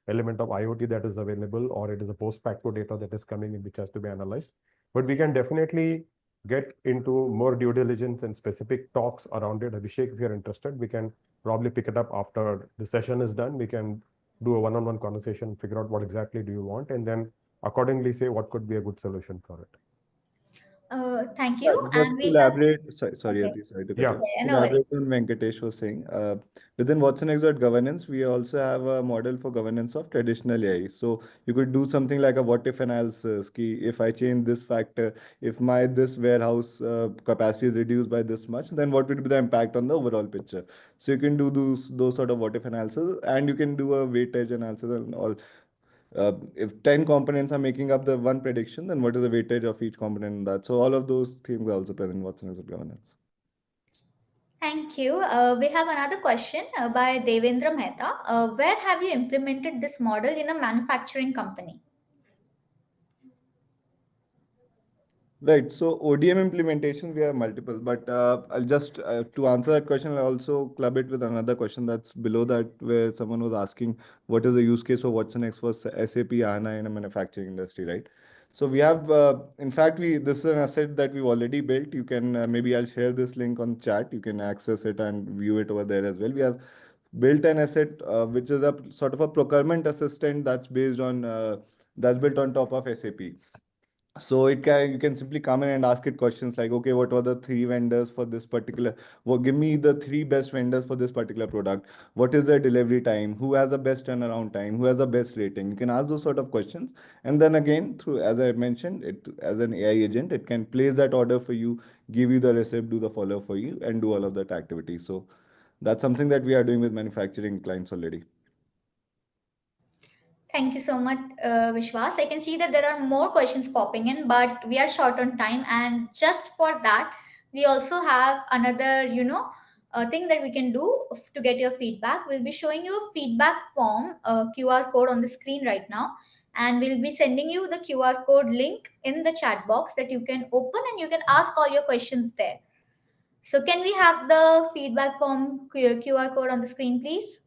element of IoT that is available, or it is a post-facto data that is coming in which has to be analyzed? But we can definitely get into more due diligence and specific talks around it. Abhishek, if you're interested, we can probably pick it up after the session is done. We can do a one-on-one conversation, figure out what exactly do you want, and then accordingly say what could be a good solution for it. Thank Yeah, you. just And to we have, elaborate, sorry, okay, Ati, sorry to cut Yeah. you. yeah, To no elaborate worries. on Venkatesh was saying, within Watson X governance, we also have a model for governance of traditional AI. So you could do something like a what if analysis. Ki if I change this factor, if my this warehouse capacity is reduced by this much, then what would be the impact on the overall picture? So you can do those sort of what if analysis, and you can do a weightage analysis and all. If 10 components are making up the one prediction, then what is the weightage of each component in that? So all of those things are also present in Watson Asset Governance. Thank you. We have another question by Devendra Mehta. Where have you implemented this model in a manufacturing company? Right. So ODM implementation, we have multiple, but I'll just to answer that question, I'll also club it with another question that's below that, where someone was asking what is the use case for Watson X for SAP HANA in a manufacturing industry, right? So we have, in fact, we this is an asset that we've already built. You can maybe I'll share this link on chat. You can access it and view it over there as well. We have built an asset which is a sort of a procurement assistant that's built on top of SAP. So it can you can simply come in and ask it questions like, okay, what are the three vendors for this particular, well, give me the three best vendors for this particular product. What is their delivery time? Who has the best turnaround time? Who has the best rating? You can ask those sort of questions. And then again, through, as I mentioned, it as an AI agent, it can place that order for you, give you the receipt, do the follow for you, and do all of that activity. So that's something that we are doing with manufacturing clients already. Thank you so much, Vishwas. I can see that there are more questions popping in, but we are short on time. And just for that, we also have another, thing that we can do to get your feedback. We'll be showing you a feedback form, QR code on the screen right now. And we'll be sending you the QR code link in the chat box that you can open and you can ask all your questions there. So, can we have the feedback form QR code on the screen, please?